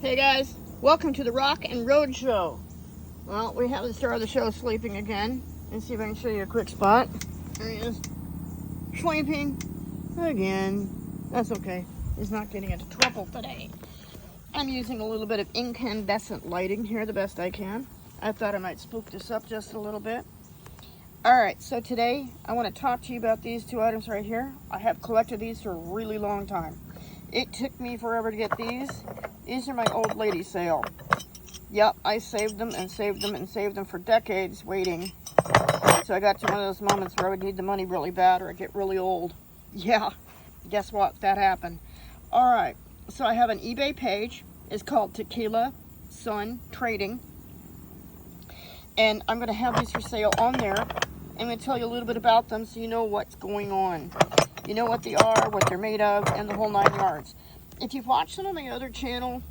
Hey guys, welcome to the Rock and Road Show. Well, we have the star of the show sleeping again. Let's see if I can show you a quick spot. There he is, sleeping again. That's okay. He's not getting into trouble today. I'm using a little bit of incandescent lighting here the best I can. I thought I might spook this up just a little bit. Alright, so today I want to talk to you about these two items right here. I have collected these for a really long time. It took me forever to get these. These are my old lady sale. Yep, I saved them and saved them and saved them for decades waiting. So I got to one of those moments where I would need the money really bad or I'd get really old. Yeah, guess what? That happened. Alright, so I have an eBay page. It's called TequilasunTrading. And I'm going to have these for sale on there. I'm going to tell you a little bit about them so you know what's going on. You know what they are, what they're made of, and the whole 9 yards. If you've watched some of my other channel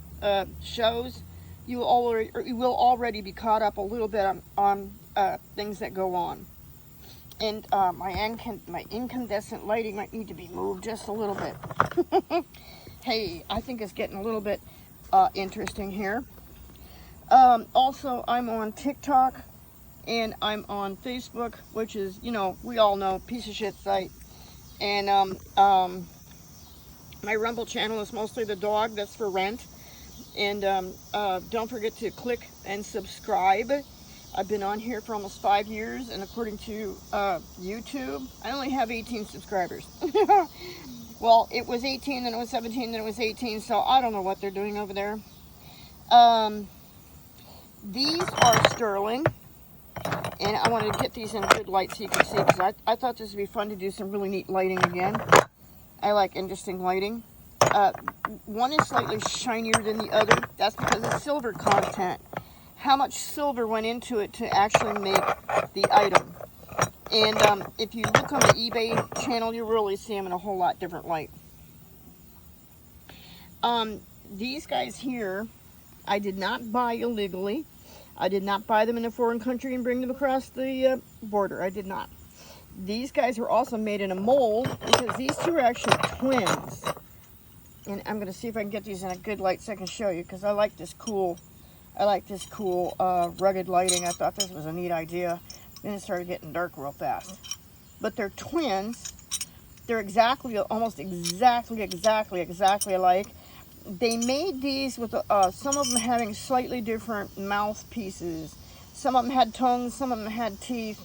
shows, you will already be caught up a little bit on things that go on. And my incandescent lighting might need to be moved just a little bit. Hey, I think it's getting a little bit interesting here. Also, I'm on TikTok and I'm on Facebook, which is, you know, we all know, piece of shit site. And my Rumble channel is mostly the dog, that's for rent. And don't forget to click and subscribe. I've been on here for almost 5 years, and according to YouTube, I only have 18 subscribers. Well, it was 18, then it was 17, then it was 18, so I don't know what they're doing over there. These are sterling, and I wanted to get these in a good light so you can see, because I thought this would be fun to do some really neat lighting again. I like interesting lighting. One is slightly shinier than the other. That's because of silver content. How much silver went into it to actually make the item. And if you look on the eBay channel, you'll really see them in a whole lot different light. These guys here, I did not buy illegally. I did not buy them in a foreign country and bring them across the border. I did not. These guys are also made in a mold because these two are actually twins. And I'm going to see if I can get these in a good light so I can show you, because I like this cool rugged lighting. I thought this was a neat idea. Then it started getting dark real fast. But they're twins. They're almost exactly alike. They made these with some of them having slightly different mouthpieces. Some of them had tongues, some of them had teeth.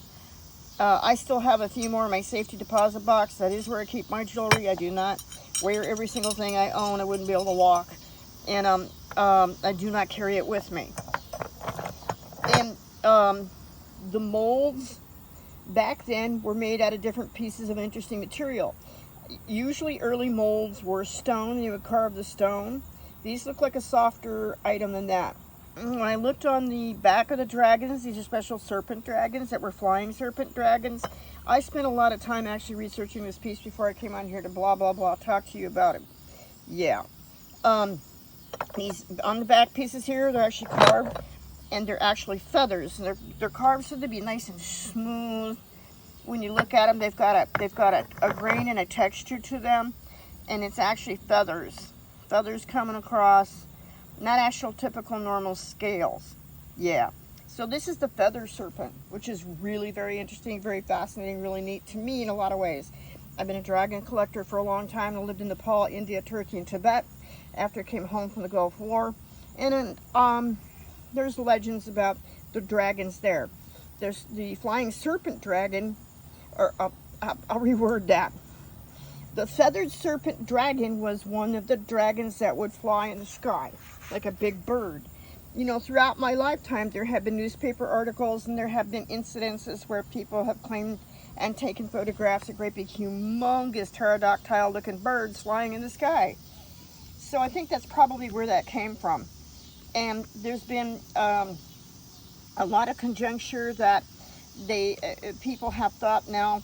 I still have a few more in my safety deposit box. That is where I keep my jewelry. I do not wear every single thing I own. I wouldn't be able to walk. And I do not carry it with me. And the molds back then were made out of different pieces of interesting material. Usually early molds were stone. You would carve the stone. These look like a softer item than that. When I looked on the back of the dragons, these are special serpent dragons that were flying serpent dragons. I spent a lot of time actually researching this piece before I came on here to blah blah blah talk to you about it. Yeah. These on the back pieces here, they're actually carved, and they're actually feathers. And they're carved so they'd be nice and smooth. When you look at them, they've got a grain and a texture to them, and it's actually feathers. Feathers coming across, not actual typical normal scales. Yeah. So this is the feather serpent, which is really very interesting, very fascinating, really neat to me in a lot of ways. I've been a dragon collector for a long time. I lived in Nepal, India, Turkey, and Tibet after I came home from the Gulf War. And there's legends about the dragons there. There's the flying serpent dragon, or I'll reword that. The feathered serpent dragon was one of the dragons that would fly in the sky, like a big bird. You know, throughout my lifetime, there have been newspaper articles and there have been incidences where people have claimed and taken photographs of great big humongous pterodactyl-looking birds flying in the sky. So I think that's probably where that came from. And there's been a lot of conjecture that people have thought now,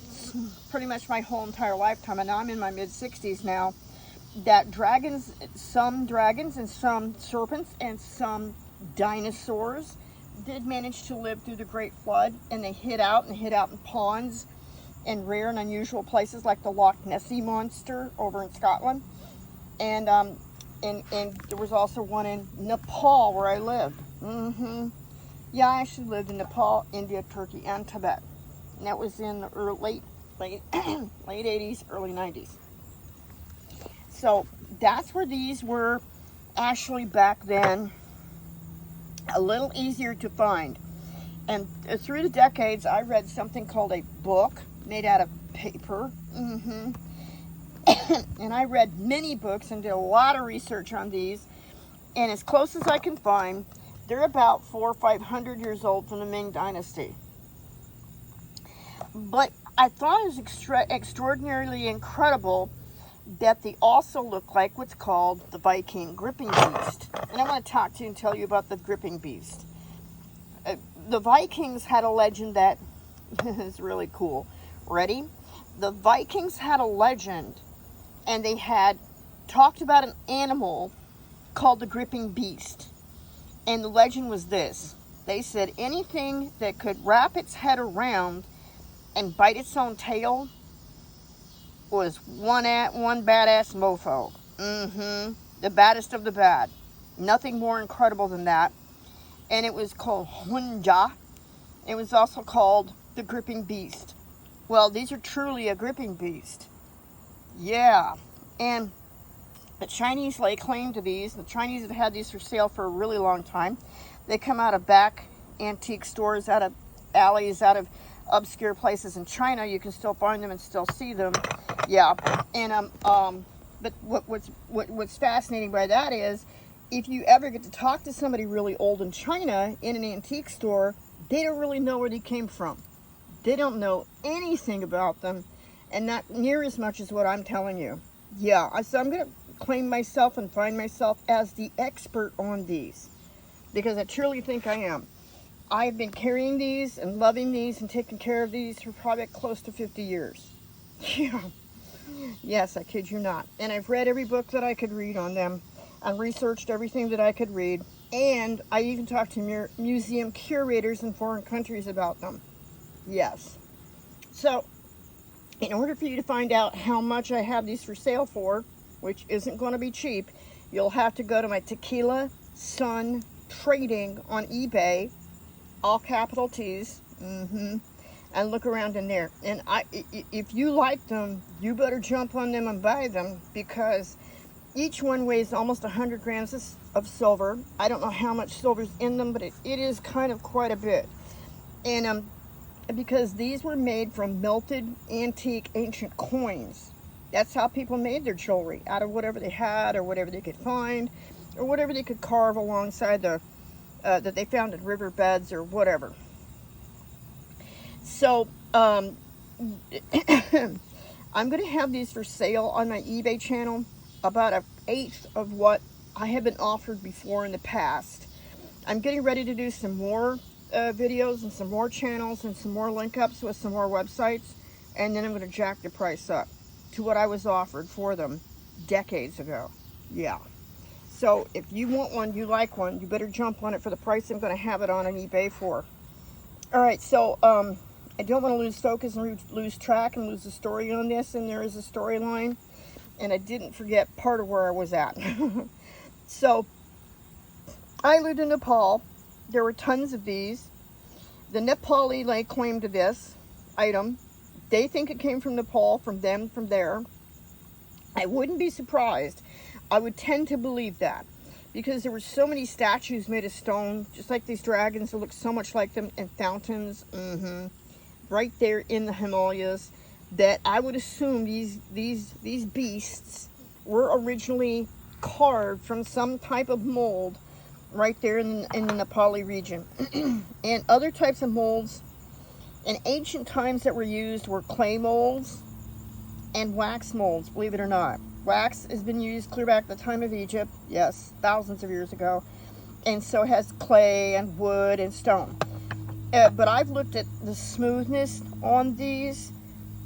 pretty much my whole entire lifetime, and now I'm in my mid-60s now, that some dragons and some serpents and some dinosaurs did manage to live through the Great Flood, and they hid out in ponds and rare and unusual places like the Loch Nessie monster over in Scotland. And And there was also one in Nepal where I lived. Yeah, I actually lived in Nepal, India, Turkey, and Tibet. And that was in the late 80s, early 90s. So that's where these were actually back then, a little easier to find. And through the decades, I read something called a book made out of paper. And I read many books and did a lot of research on these. And as close as I can find, they're about 400 or 500 years old from the Ming Dynasty. But I thought it was extraordinarily incredible that they also look like what's called the Viking gripping beast. And I want to talk to you and tell you about the gripping beast. The Vikings had a legend that is really cool. Ready? The Vikings had a legend, and they had talked about an animal called the gripping beast. And the legend was this. They said anything that could wrap its head around and bite its own tail was one badass mofo. The baddest of the bad. Nothing more incredible than that. And it was called Hunja. It was also called the gripping beast. Well, these are truly a gripping beast. Yeah. And the Chinese lay claim to these. The Chinese have had these for sale for a really long time. They come out of back antique stores, out of alleys, out of obscure places in China. You can still find them and still see them. Yeah. And but what's fascinating by that is, if you ever get to talk to somebody really old in China in an antique store, they don't really know where they came from. They don't know anything about them, and not near as much as what I'm telling you. Yeah, so I'm going to claim myself and find myself as the expert on these, because I truly think I am. I've been carrying these and loving these and taking care of these for probably close to 50 years. Yeah. Yes, I kid you not. And I've read every book that I could read on them. I researched everything that I could read, and I even talked to museum curators in foreign countries about them. Yes. So, in order for you to find out how much I have these for sale for, which isn't going to be cheap, you'll have to go to my TequilasunTrading on eBay, all capital T's, and look around in there. And if you like them, you better jump on them and buy them, because each one weighs almost 100 grams of silver. I don't know how much silver's in them, but it is kind of quite a bit. And because these were made from melted antique ancient coins. That's how people made their jewelry, out of whatever they had or whatever they could find or whatever they could carve alongside the that they found in riverbeds or whatever. So I'm going to have these for sale on my eBay channel, about 1/8 of what I have been offered before in the past. I'm getting ready to do some more videos and some more channels and some more link ups with some more websites, and then I'm going to jack the price up to what I was offered for them decades ago. Yeah. So if you want one, you like one, you better jump on it for the price I'm going to have it on eBay for. All right, so I don't want to lose focus and lose track and lose the story on this, and there is a storyline, and I didn't forget part of where I was at. So I lived in Nepal. There were tons of these. The Nepali lay claim to this item. They think it came from Nepal, from them, from there. I wouldn't be surprised. I would tend to believe that, because there were so many statues made of stone, just like these dragons that look so much like them, and fountains, right there in the Himalayas, that I would assume these beasts were originally carved from some type of mold right there in the Nepali region. And other types of molds in ancient times that were used were clay molds and wax molds, believe it or not. Wax has been used clear back to the time of Egypt, yes, thousands of years ago, and so has clay and wood and stone. But I've looked at the smoothness on these,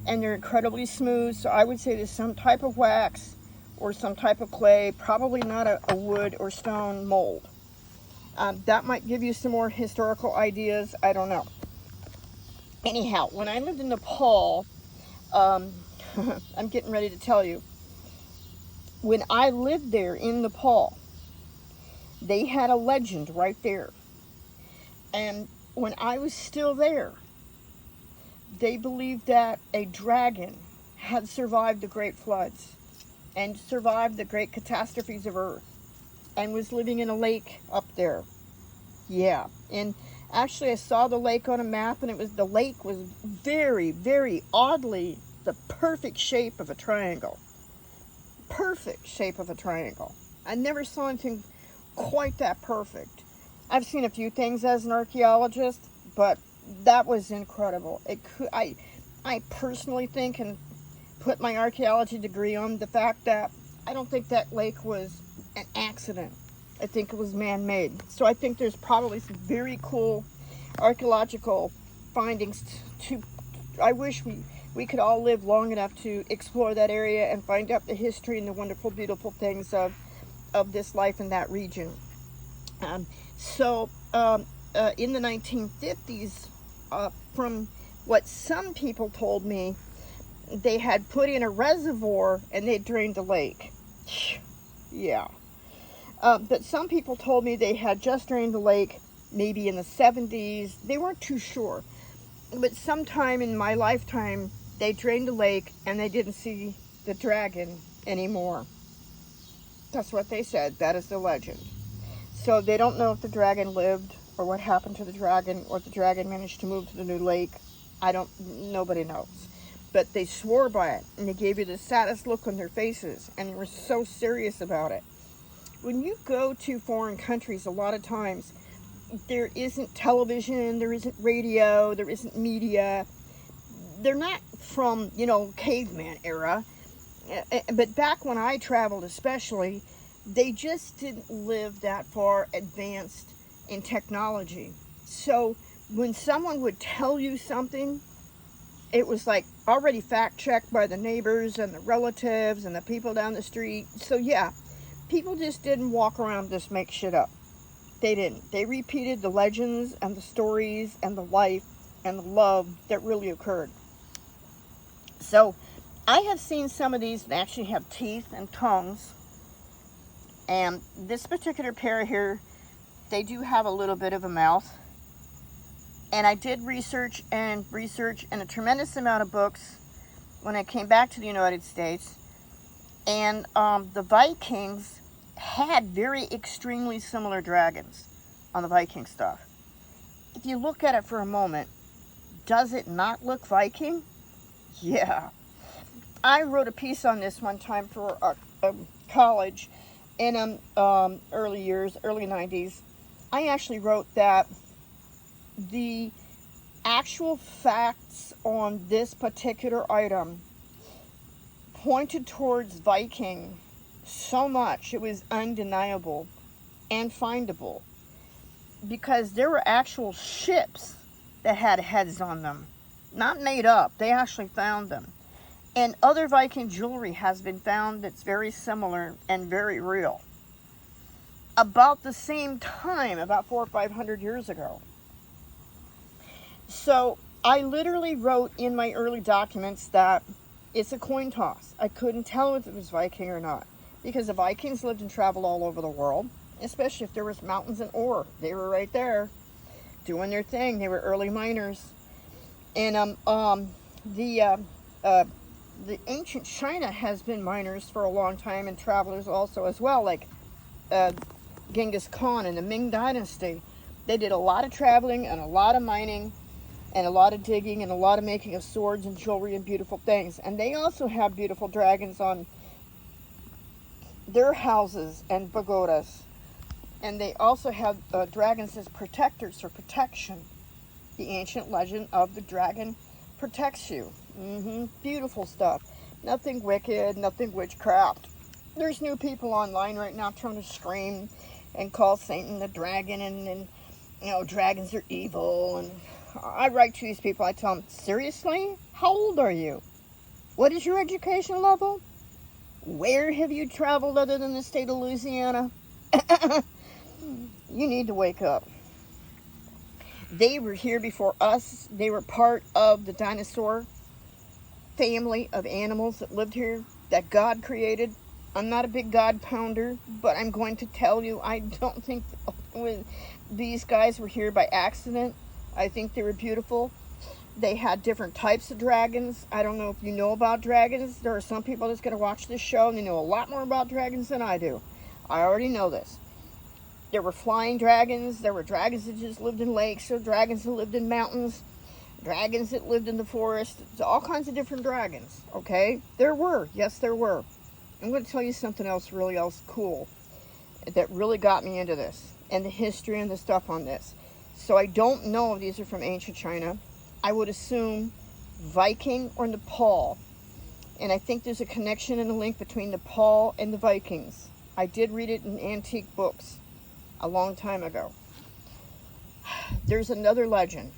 and they're incredibly smooth, so I would say there's some type of wax or some type of clay, probably not a wood or stone mold. That might give you some more historical ideas, I don't know. Anyhow, when I lived in Nepal, I'm getting ready to tell you, when I lived there in Nepal, they had a legend right there. And when I was still there, they believed that a dragon had survived the great floods and survived the great catastrophes of Earth and was living in a lake up there. Yeah, and actually I saw the lake on a map, and the lake was very, very oddly the perfect shape of a triangle. Perfect shape of a triangle. I never saw anything quite that perfect. I've seen a few things as an archaeologist, but that was incredible. I personally think, and put my archaeology degree on the fact that I don't think that lake was an accident. I think it was man-made. So I think there's probably some very cool archaeological findings I wish we could all live long enough to explore that area and find out the history and the wonderful, beautiful things of this life in that region. In the 1950s, from what some people told me, they had put in a reservoir and they drained the lake. Yeah. But some people told me they had just drained the lake maybe in the 70s. They weren't too sure. But sometime in my lifetime, they drained the lake and they didn't see the dragon anymore. That's what they said. That is the legend. So they don't know if the dragon lived or what happened to the dragon, or if the dragon managed to move to the new lake. Nobody knows. But they swore by it, and they gave you the saddest look on their faces, and they were so serious about it. When you go to foreign countries, a lot of times, there isn't television, there isn't radio, there isn't media. They're not from, caveman era. But back when I traveled especially, they just didn't live that far advanced in technology. So when someone would tell you something, it was like already fact-checked by the neighbors and the relatives and the people down the street. So yeah, people just didn't walk around just make shit up. They didn't. They repeated the legends and the stories and the life and the love that really occurred. So I have seen some of these that actually have teeth and tongues. And this particular pair here, they do have a little bit of a mouth. And I did research and a tremendous amount of books when I came back to the United States. And the Vikings had very extremely similar dragons on the Viking stuff. If you look at it for a moment, does it not look Viking? Yeah. I wrote a piece on this one time for college in early 90s. I actually wrote that the actual facts on this particular item pointed towards Viking so much it was undeniable and findable, because there were actual ships that had heads on them, not made up. They actually found them. And other Viking jewelry has been found that's very similar and very real. About the same time, about 400 or 500 years ago. So I literally wrote in my early documents that it's a coin toss. I couldn't tell if it was Viking or not, because the Vikings lived and traveled all over the world, especially if there was mountains and ore. They were right there doing their thing. They were early miners. And the ancient China has been miners for a long time, and travelers also as well, like Genghis Khan and the Ming Dynasty. They did a lot of traveling and a lot of mining and a lot of digging and a lot of making of swords and jewelry and beautiful things. And they also have beautiful dragons on their houses and pagodas. And they also have dragons as protectors for protection. The ancient legend of the dragon protects you. Beautiful stuff. Nothing wicked, nothing witchcraft. There's new people online right now trying to scream and call Satan the dragon, and dragons are evil. And I write to these people, I tell them, seriously? How old are you? What is your education level? Where have you traveled other than the state of Louisiana? You need to wake up. They were here before us. They were part of the dinosaur family of animals that lived here, that God created. I'm not a big God pounder, but I'm going to tell you, I don't think these guys were here by accident. I think they were beautiful. They had different types of dragons. I don't know if you know about dragons. There are some people that's going to watch this show and they know a lot more about dragons than I do. I already know this. There were flying dragons. There were dragons that just lived in lakes. There were dragons that lived in mountains. Dragons that lived in the forest. All kinds of different dragons, okay? There were. Yes, there were. I'm going to tell you something else really cool that really got me into this and the history and the stuff on this. So I don't know if these are from ancient China. I would assume Viking or Nepal. And I think there's a connection and a link between Nepal and the Vikings. I did read it in antique books a long time ago. There's another legend.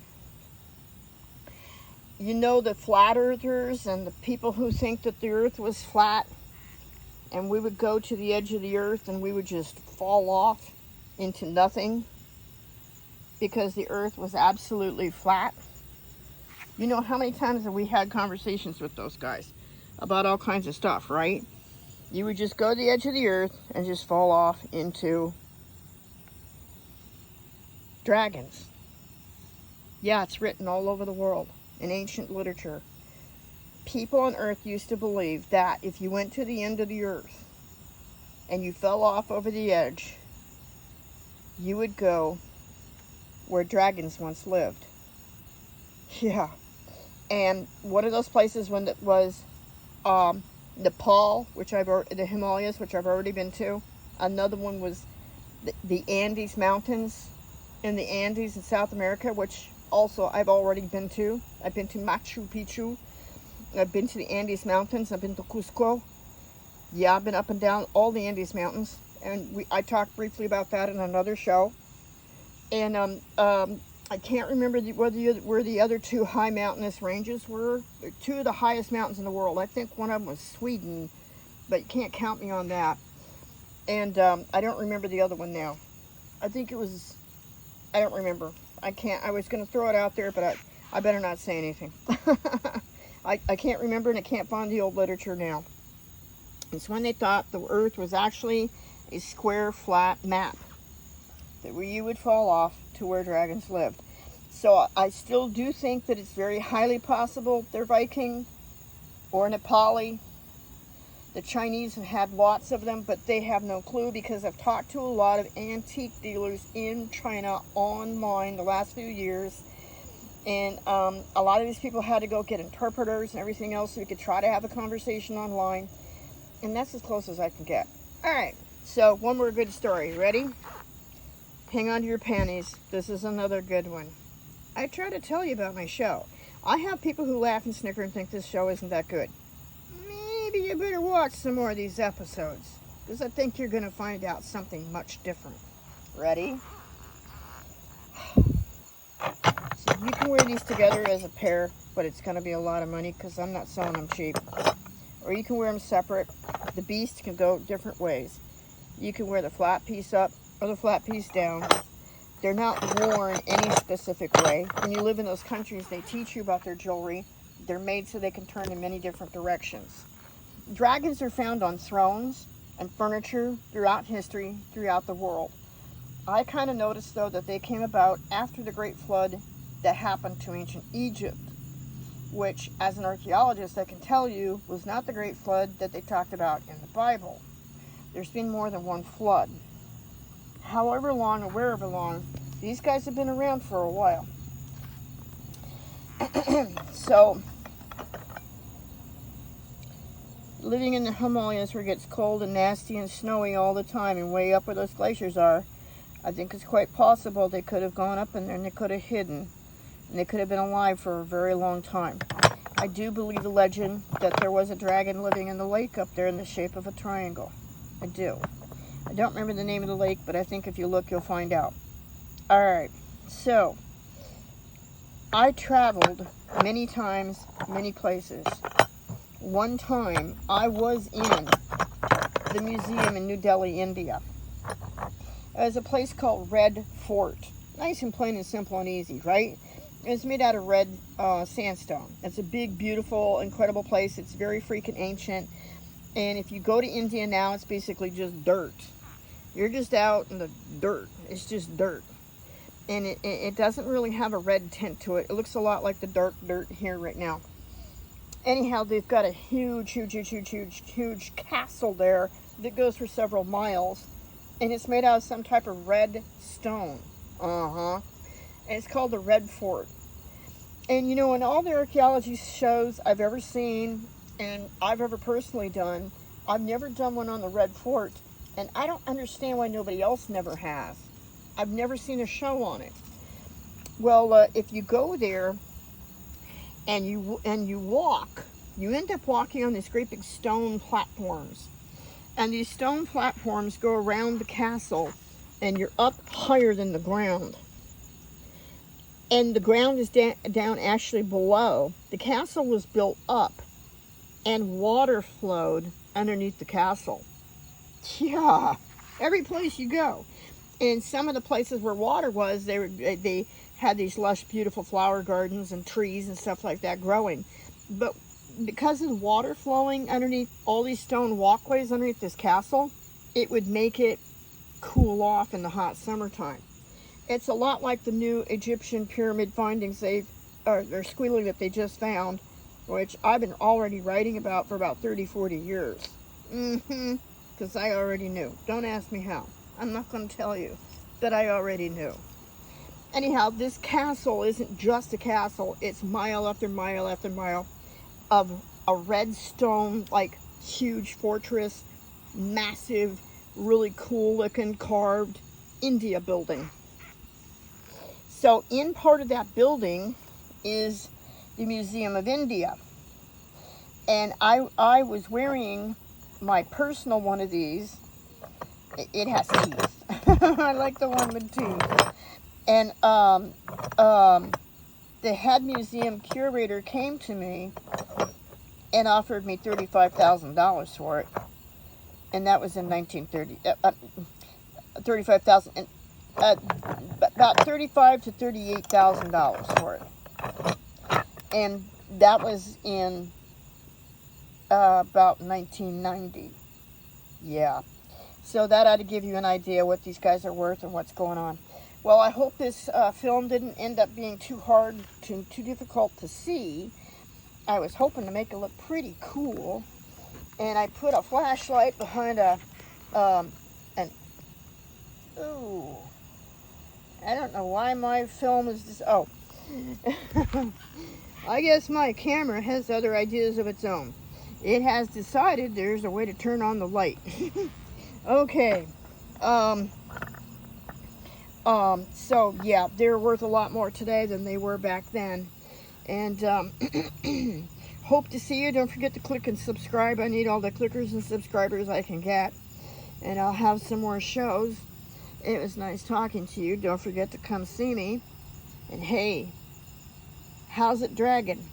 You know, the flat earthers and the people who think that the earth was flat, and we would go to the edge of the earth and we would just fall off into nothing because the earth was absolutely flat. You know, how many times have we had conversations with those guys about all kinds of stuff, right? You would just go to the edge of the earth and just fall off into dragons. Yeah, it's written all over the world in ancient literature. People on earth used to believe that if you went to the end of the earth and you fell off over the edge, you would go where dragons once lived. Yeah. And one of those places was Nepal, the Himalayas, which I've already been to. Another one was the Andes Mountains in the Andes in South America, which also I've already been to. I've been to Machu Picchu. I've been to the Andes Mountains. I've been to Cusco. Yeah, I've been up and down all the Andes Mountains. And I talked briefly about that in another show. And I can't remember where the other two high mountainous ranges were. They're two of the highest mountains in the world. I think one of them was Sweden, but you can't count me on that. And I don't remember the other one now. I think it was, I don't remember. I was going to throw it out there, but I better not say anything. I can't remember, and I can't find the old literature now. It's when they thought the earth was actually a square, flat map that where you would fall off to where dragons lived. So I still do think that it's very highly possible they're Viking or Nepali. The Chinese have had lots of them, but they have no clue, because I've talked to a lot of antique dealers in China online the last few years. And a lot of these people had to go get interpreters and everything else so we could try to have a conversation online. And that's as close as I can get. All right, so one more good story. Ready? Hang on to your panties. This is another good one. I try to tell you about my show. I have people who laugh and snicker and think this show isn't that good. Maybe you better watch some more of these episodes, because I think you're going to find out something much different. Ready? So you can wear these together as a pair, but it's going to be a lot of money because I'm not selling them cheap. Or you can wear them separate. The beast can go different ways. You can wear the flat piece up or the flat piece down. They're not worn any specific way. When you live in those countries, they teach you about their jewelry. They're made so they can turn in many different directions. Dragons are found on thrones and furniture throughout history, throughout the world. I kind of noticed, though, that they came about after the Great Flood that happened to ancient Egypt, which, as an archaeologist, I can tell you was not the Great Flood that they talked about in the Bible. There's been more than one flood. However long or wherever long, these guys have been around for a while. So, living in the Himalayas where it gets cold and nasty and snowy all the time, and way up where those glaciers are, I think it's quite possible they could have gone up in there and they could have hidden. And they could have been alive for a very long time. I do believe the legend that there was a dragon living in the lake up there in the shape of a triangle. I do. I don't remember the name of the lake, but I think if you look, you'll find out. Alright, so I traveled many times, many places. One time, I was in the museum in New Delhi, India. There's a place called Red Fort. Nice and plain and simple and easy, right? It's made out of red sandstone. It's a big, beautiful, incredible place. It's very freaking ancient. And if you go to India now, it's basically just dirt. You're just out in the dirt. It's just dirt. And it doesn't really have a red tint to it. It looks a lot like the dark dirt here right now. Anyhow, they've got a huge castle there that goes for several miles. And it's made out of some type of red stone. And it's called the Red Fort. And you know, in all the archaeology shows I've ever seen and I've ever personally done, I've never done one on the Red Fort. And I don't understand why nobody else never has. I've never seen a show on it. Well, if you go there and you walk, you end up walking on these great big stone platforms. And these stone platforms go around the castle, and you're up higher than the ground. And the ground is down actually below. The castle was built up, and water flowed underneath the castle. Yeah, every place you go. And some of the places where water was, they had these lush, beautiful flower gardens and trees and stuff like that growing. But because of the water flowing underneath all these stone walkways underneath this castle, it would make it cool off in the hot summertime. It's a lot like the new Egyptian pyramid findings they're squealing that they just found, which I've been already writing about for about 30-40 years. Because I already knew. Don't ask me how. I'm not going to tell you, but I already knew. Anyhow, this castle isn't just a castle. It's mile after mile after mile of a red stone, like, huge fortress, massive, really cool looking carved India building. So in part of that building is the Museum of India. And I was wearing my personal one of these. It has teeth. I like the one with teeth. And the head museum curator came to me and offered me $35,000 for it. And that was in 1930. $35,000. About $35,000 to $38,000 for it. And that was in about 1990. Yeah. So that ought to give you an idea what these guys are worth and what's going on. Well, I hope this film didn't end up being too hard, too difficult to see. I was hoping to make it look pretty cool. And I put a flashlight behind ooh. I don't know why my film is just, oh. I guess my camera has other ideas of its own. It has decided there's a way to turn on the light. Okay. So yeah, they're worth a lot more today than they were back then. And hope to see you. Don't forget to click and subscribe. I need all the clickers and subscribers I can get. And I'll have some more shows. It was nice talking to you. Don't forget to come see me. And hey, how's it dragging?